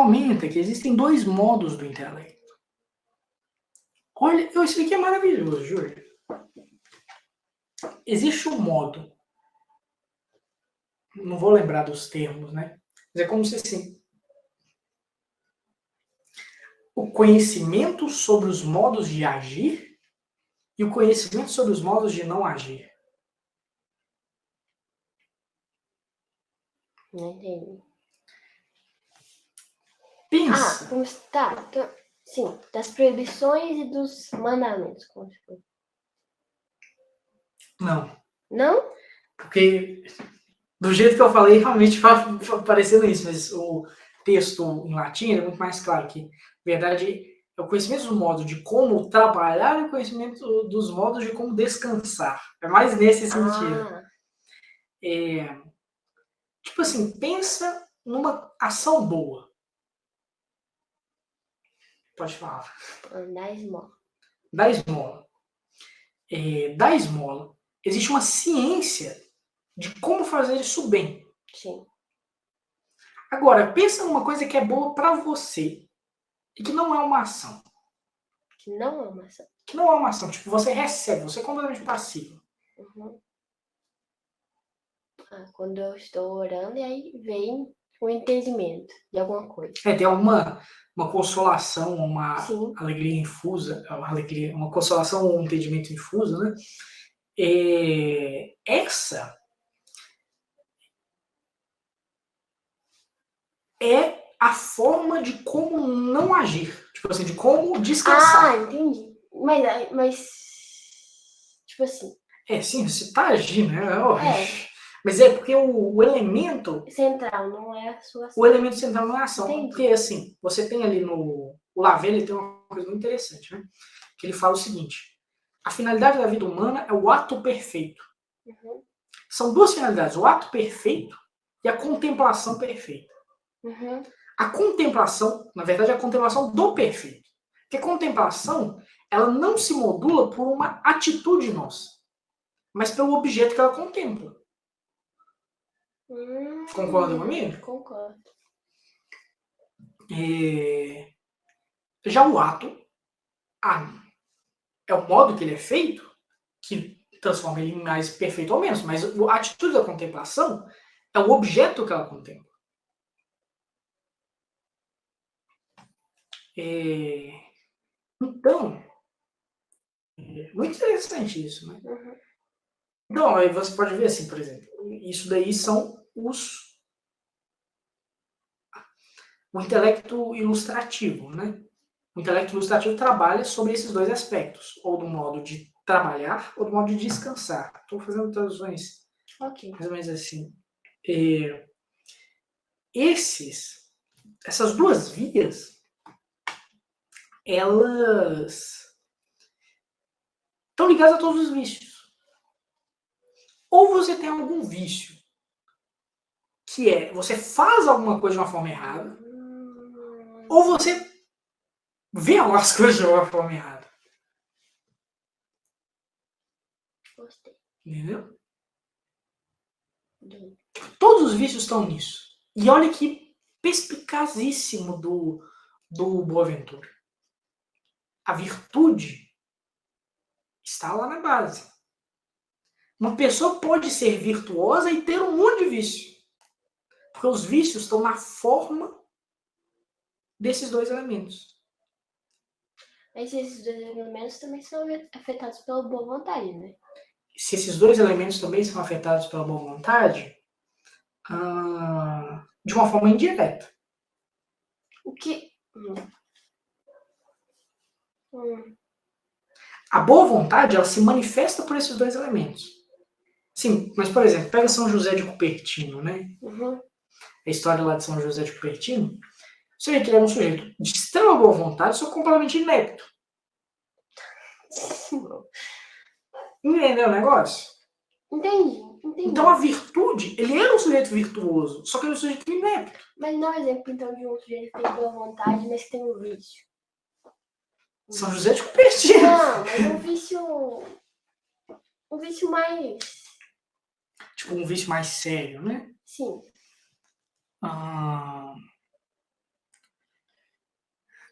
comenta que existem dois modos do intelecto. Olha, isso aqui é maravilhoso, Júlio. Existe um modo, não vou lembrar dos termos, né? Mas é como se assim, o conhecimento sobre os modos de agir e o conhecimento sobre os modos de não agir. Não entendi. Pensa. Sim, das proibições e dos mandamentos. Como se fosse. Não. Não? Porque do jeito que eu falei, realmente vai parecendo isso, mas o texto em latim é muito mais claro que, na verdade, é o conhecimento do modo de como trabalhar e o conhecimento dos modos de como descansar. É mais nesse sentido. Tipo assim, pensa numa ação boa. Pode falar. Dar esmola. Dar esmola. Dar esmola. Existe uma ciência de como fazer isso bem. Sim. Agora, pensa numa coisa que é boa para você e que não é uma ação. Que não é uma ação. Que não é uma ação. Tipo, você recebe, você é completamente passivo. Uhum. Quando eu estou orando e aí vem o entendimento de alguma coisa. Tem alguma consolação, uma Sim. alegria infusa, uma consolação ou um entendimento infuso, né? Essa é a forma de como não agir. Tipo assim, de como descansar. Entendi. Mas tipo assim. Sim, você tá agindo, né? Mas é porque o elemento central não é a sua ação. O elemento central não é a ação. Entendi. Porque, assim, você tem ali no... O Lavelle, ele tem uma coisa muito interessante, né? Que ele fala o seguinte: a finalidade da vida humana é o ato perfeito. Uhum. São duas finalidades, o ato perfeito e a contemplação perfeita. Uhum. A contemplação, na verdade, é a contemplação do perfeito. Porque a contemplação, ela não se modula por uma atitude nossa, mas pelo objeto que ela contempla. Concorda comigo? Concordo. Já o ato é o modo que ele é feito que transforma ele em mais perfeito ou menos, mas a atitude da contemplação é o objeto que ela contempla. Então, muito interessante isso, né? Uhum. Então, aí você pode ver assim, por exemplo, isso daí são o intelecto ilustrativo, né? O intelecto ilustrativo trabalha sobre esses dois aspectos, ou do modo de trabalhar, ou do modo de descansar. Estou fazendo traduções mais ou menos assim. Essas duas vias, elas estão ligadas a todos os vícios. Ou você tem algum vício, que é você faz alguma coisa de uma forma errada, ou você vê algumas coisas de uma forma errada. Gostei. Entendeu? Todos os vícios estão nisso. E olha que perspicazíssimo do Boaventura. A virtude está lá na base. Uma pessoa pode ser virtuosa e ter um monte de vício. Porque os vícios estão na forma desses dois elementos. Mas esses dois elementos também são afetados pela boa vontade, né? Se esses dois elementos também são afetados pela boa vontade, de uma forma indireta. O que... A boa vontade, ela se manifesta por esses dois elementos. Sim, mas, por exemplo, pega São José de Cupertino, né? Uhum. A história lá de São José de Cupertino. Você vê que ele é um sujeito de extrema boa vontade, só completamente inepto. Entendeu o negócio? Entendi. Então a virtude, ele era um sujeito virtuoso, só que ele é um sujeito inepto. Mas dá um exemplo, então, de um sujeito que tem boa vontade, mas que tem um vício. São José de Cupertino. Não, mas um vício mais... Tipo, um vício mais sério, né? Sim.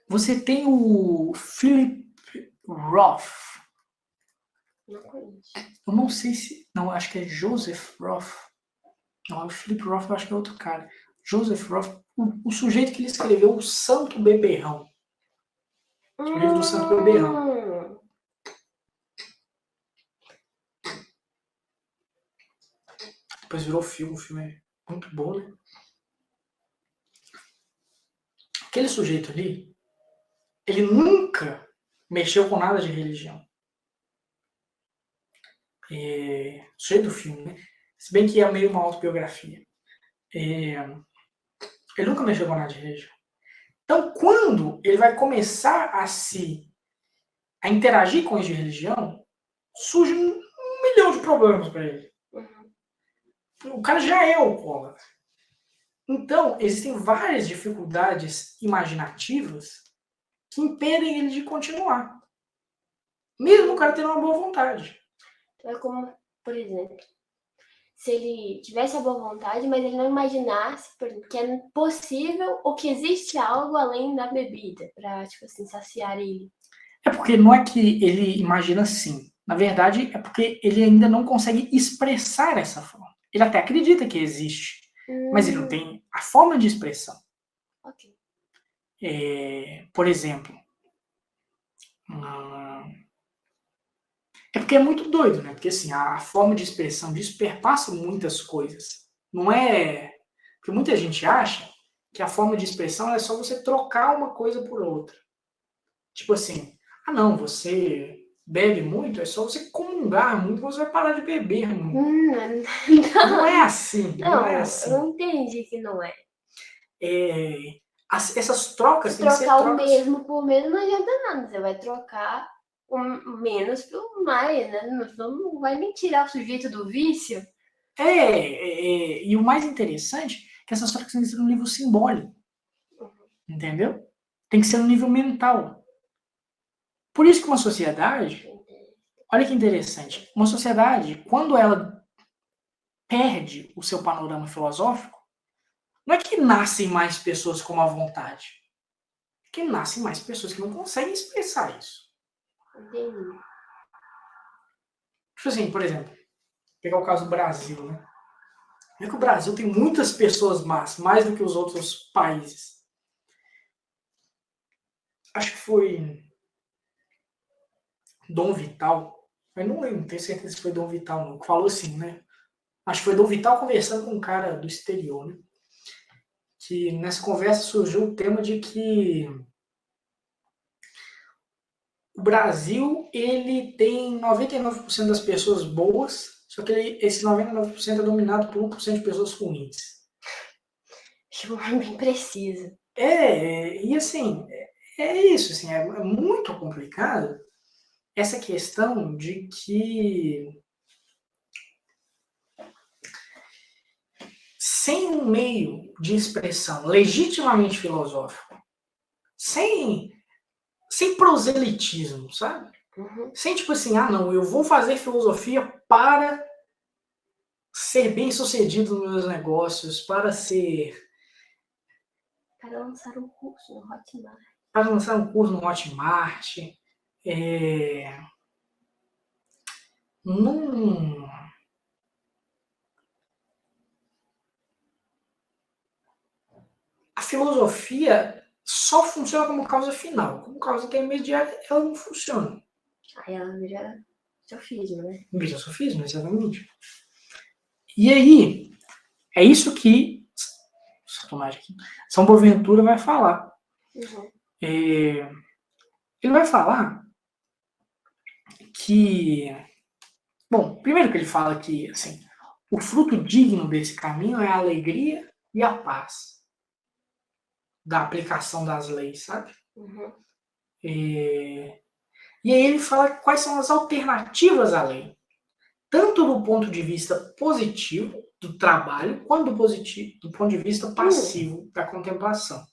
Você tem o Philip Roth. Não conheço. Eu não sei se... Não, acho que é Joseph Roth. Não, o Philip Roth eu acho que é outro cara. Joseph Roth, o sujeito que ele escreveu O Santo Beberrão. O livro do Santo Beberrão. Depois virou filme, o filme é muito bom, né? Aquele sujeito ali, ele nunca mexeu com nada de religião. Sujeito do filme, né? Se bem que é meio uma autobiografia. Ele nunca mexeu com nada de religião. Então, quando ele vai começar a interagir com isso de religião, surge um milhão de problemas para ele. O cara já é alcoólatra. Então, existem várias dificuldades imaginativas que impedem ele de continuar. Mesmo o cara tendo uma boa vontade. Então é como, por exemplo, se ele tivesse a boa vontade, mas ele não imaginasse, por exemplo, que é possível ou que existe algo além da bebida para, tipo assim, saciar ele. É porque não é que ele imagina assim. Na verdade, é porque ele ainda não consegue expressar essa forma. Ele até acredita que existe, mas ele não tem a forma de expressão. Ok. Por exemplo, é porque é muito doido, né? Porque assim, a forma de expressão disso perpassa muitas coisas. Não é... Porque muita gente acha que a forma de expressão é só você trocar uma coisa por outra. Tipo assim, não, você bebe muito, é só você comungar muito, você vai parar de beber muito. Não é assim, não é assim. Eu entendi que não é. Essas trocas Se têm que ser trocar o trocas... mesmo por menos não adianta nada. Você vai trocar o menos por mais, né? Não vai nem tirar o sujeito do vício. E o mais interessante é que essas trocas têm que ser no nível simbólico. Entendeu? Tem que ser no nível mental. Por isso que uma sociedade... Olha que interessante. Uma sociedade, quando ela perde o seu panorama filosófico, não é que nascem mais pessoas com má vontade. É que nascem mais pessoas que não conseguem expressar isso. Entendi. Tipo assim, por exemplo, pegar o caso do Brasil, né? É que o Brasil tem muitas pessoas más, mais do que os outros países. Acho que foi Dom Vital, eu não lembro, não tenho certeza se foi Dom Vital não, que falou assim, né? Acho que foi Dom Vital conversando com um cara do exterior, né? Que nessa conversa surgiu o tema de que o Brasil, ele tem 99% das pessoas boas, só que esse 99% é dominado por 1% de pessoas ruins. Acho bem preciso. E assim, é isso, assim, é muito complicado essa questão de que sem um meio de expressão legitimamente filosófico, sem proselitismo, sabe? Sem tipo assim, não, eu vou fazer filosofia para ser bem sucedido nos meus negócios, para lançar um curso no Hotmart. Para lançar um curso no Hotmart. A filosofia só funciona como causa final. Como causa intermediária, ela não funciona. Aí ela vira sofismo, né? Vira sofismo, exatamente. E aí, é isso que São Boaventura vai falar. Ele vai falar que... Bom, primeiro que ele fala que assim, o fruto digno desse caminho é a alegria e a paz da aplicação das leis, sabe? E aí ele fala quais são as alternativas à lei, tanto do ponto de vista positivo do trabalho, quanto do ponto de vista passivo da contemplação.